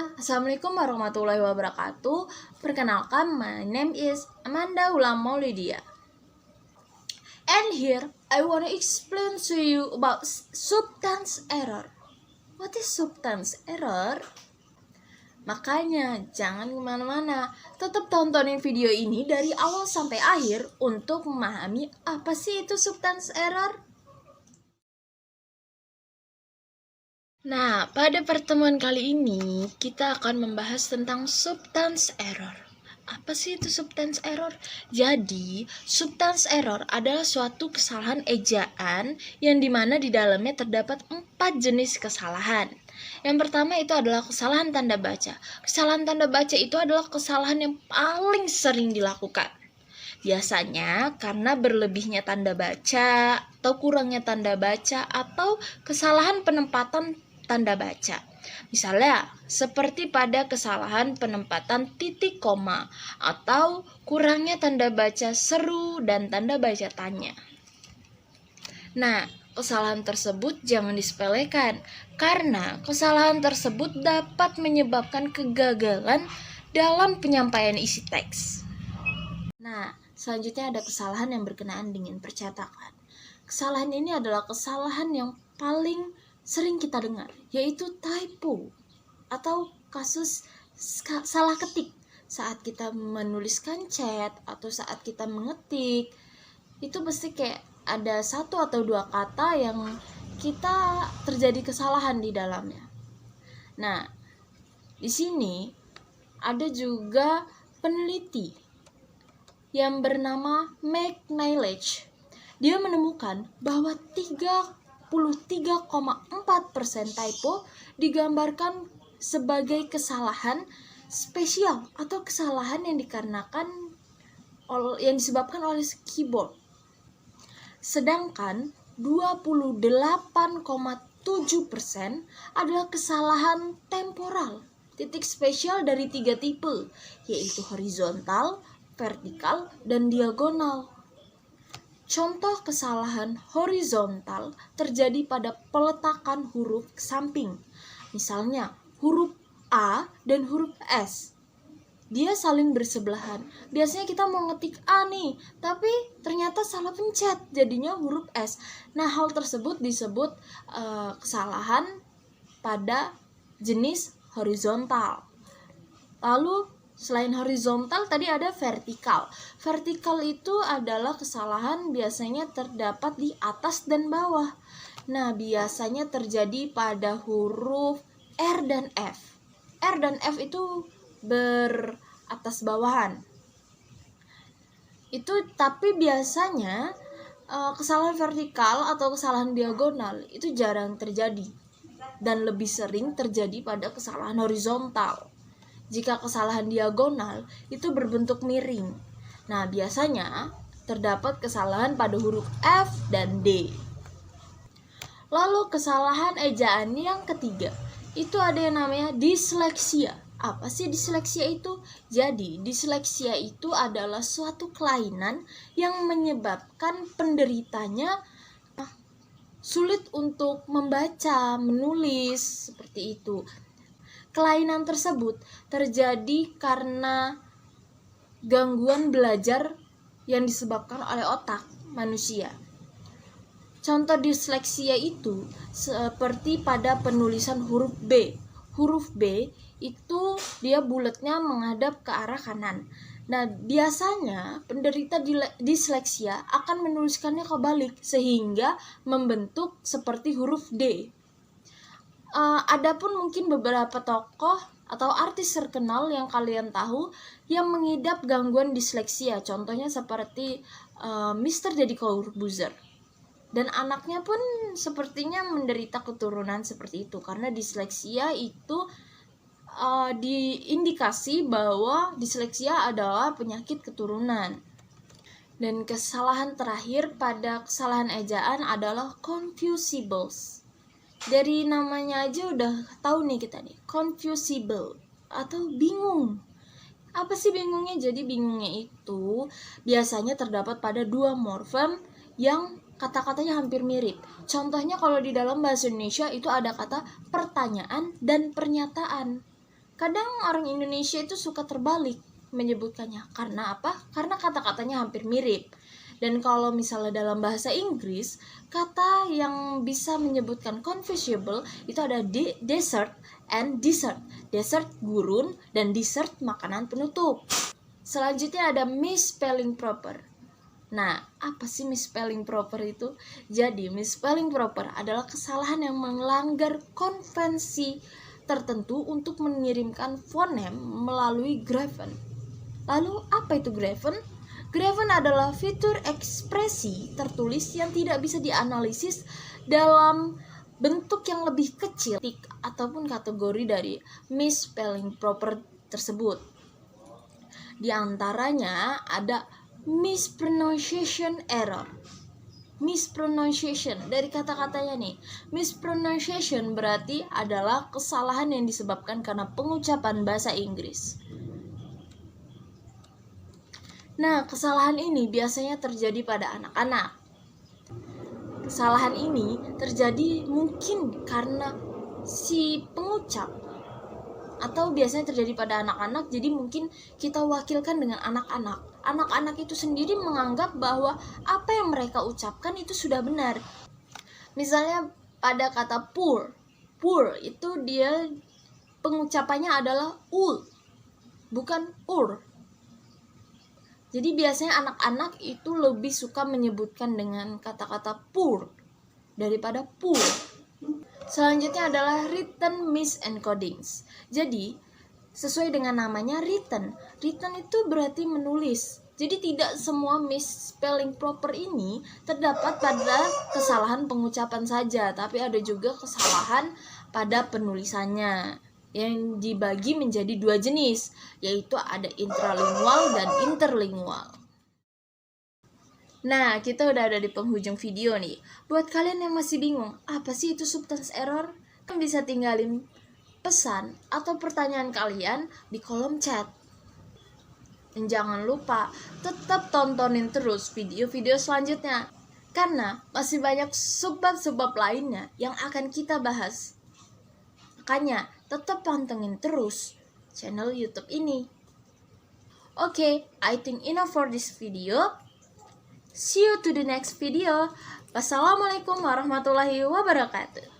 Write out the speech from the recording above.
Assalamualaikum warahmatullahi wabarakatuh. Perkenalkan, my name is Amanda Ulam Maulidia. And here, I want to explain to you about substance error. What is substance error? Makanya, jangan kemana-mana. Tetap tontonin video ini dari awal sampai akhir untuk memahami apa sih itu substance error. Nah, pada pertemuan kali ini kita akan membahas tentang substance error. Apa sih itu substance error? Jadi, substance error adalah suatu kesalahan ejaan yang dimana di dalamnya terdapat 4 jenis kesalahan. Yang pertama itu adalah kesalahan tanda baca. Kesalahan tanda baca itu adalah kesalahan yang paling sering dilakukan. Biasanya karena berlebihnya tanda baca atau kurangnya tanda baca atau kesalahan penempatan tanda baca. Misalnya, seperti pada kesalahan penempatan titik koma atau kurangnya tanda baca seru dan tanda baca tanya. Nah, kesalahan tersebut jangan disepelekan karena kesalahan tersebut dapat menyebabkan kegagalan dalam penyampaian isi teks. Nah, selanjutnya ada kesalahan yang berkenaan dengan percetakan. Kesalahan ini adalah kesalahan yang paling sering kita dengar, yaitu typo atau kasus salah ketik saat kita menuliskan chat atau saat kita mengetik. Itu pasti kayak ada 1 atau 2 kata yang kita terjadi kesalahan di dalamnya. Nah, di sini ada juga peneliti yang bernama McNeilich. Dia menemukan bahwa 33,4% typo digambarkan sebagai kesalahan spesial atau kesalahan yang disebabkan oleh keyboard. Sedangkan 28,7% adalah kesalahan temporal. Titik spesial dari 3 tipe, yaitu horizontal, vertikal, dan diagonal. Contoh kesalahan horizontal terjadi pada peletakan huruf ke samping. Misalnya, huruf A dan huruf S. Dia saling bersebelahan. Biasanya kita mau ngetik A nih, tapi ternyata salah pencet, jadinya huruf S. Nah, hal tersebut disebut kesalahan pada jenis horizontal. Lalu, selain horizontal tadi ada vertikal. Vertikal itu adalah kesalahan biasanya terdapat di atas dan bawah. Nah, biasanya terjadi pada huruf R dan F. R dan F itu beratas bawahan. Tapi biasanya kesalahan vertikal atau kesalahan diagonal itu jarang terjadi dan lebih sering terjadi pada kesalahan horizontal. Jika kesalahan diagonal itu berbentuk miring. Nah, biasanya terdapat kesalahan pada huruf F dan D. Lalu kesalahan ejaan yang ketiga, itu ada yang namanya disleksia. Apa sih disleksia itu? Jadi, disleksia itu adalah suatu kelainan yang menyebabkan penderitanya sulit untuk membaca, menulis, seperti itu. Kelainan tersebut terjadi karena gangguan belajar yang disebabkan oleh otak manusia. Contoh disleksia itu seperti pada penulisan huruf B. Huruf B itu dia bulatnya menghadap ke arah kanan. Nah, biasanya penderita disleksia akan menuliskannya kebalik sehingga membentuk seperti huruf D. Adapun mungkin beberapa tokoh atau artis terkenal yang kalian tahu yang mengidap gangguan disleksia, contohnya seperti Mr. Deddy Corbuzier. Dan anaknya pun sepertinya menderita keturunan seperti itu karena disleksia itu diindikasi bahwa disleksia adalah penyakit keturunan. Dan kesalahan terakhir pada kesalahan ejaan adalah confusibles. Dari namanya aja udah tahu nih kita nih, confusable atau bingung. Apa sih bingungnya? Jadi bingungnya itu biasanya terdapat pada 2 morfem yang kata-katanya hampir mirip. Contohnya kalau di dalam bahasa Indonesia itu ada kata pertanyaan dan pernyataan. Kadang orang Indonesia itu suka terbalik menyebutkannya. Karena apa? Karena kata-katanya hampir mirip. Dan kalau misalnya dalam bahasa Inggris, kata yang bisa menyebutkan confusable itu ada dessert and dessert. Dessert gurun dan dessert makanan penutup. Selanjutnya ada misspelling proper. Nah, apa sih misspelling proper itu? Jadi, misspelling proper adalah kesalahan yang melanggar konvensi tertentu untuk mengirimkan fonem melalui graven. Lalu, apa itu graven? Graven adalah fitur ekspresi tertulis yang tidak bisa dianalisis dalam bentuk yang lebih kecil ataupun kategori dari misspelling proper tersebut. Di antaranya ada mispronunciation error. Mispronunciation dari kata-katanya nih. Mispronunciation berarti adalah kesalahan yang disebabkan karena pengucapan bahasa Inggris. Nah, kesalahan ini biasanya terjadi pada anak-anak. Kesalahan ini terjadi mungkin karena si pengucap, atau biasanya terjadi pada anak-anak, jadi mungkin kita wakilkan dengan anak-anak. Anak-anak itu sendiri menganggap bahwa apa yang mereka ucapkan itu sudah benar. Misalnya pada kata poor itu dia pengucapannya adalah ul, bukan ur. Jadi biasanya anak-anak itu lebih suka menyebutkan dengan kata-kata poor daripada poor. Selanjutnya adalah written misencodings. Jadi, sesuai dengan namanya written. Written itu berarti menulis. Jadi tidak semua misspelling proper ini terdapat pada kesalahan pengucapan saja, tapi ada juga kesalahan pada penulisannya yang dibagi menjadi dua jenis, yaitu ada intralingual dan interlingual. Nah, kita udah ada di penghujung video nih. Buat kalian yang masih bingung, apa sih itu substance error? Kalian bisa tinggalin pesan atau pertanyaan kalian di kolom chat. Dan jangan lupa tetap tontonin terus video-video selanjutnya, karena masih banyak sebab-sebab lainnya yang akan kita bahas. Makanya tetap pantengin terus channel YouTube ini. Okay, I think enough for this video. See you to the next video. Wassalamualaikum warahmatullahi wabarakatuh.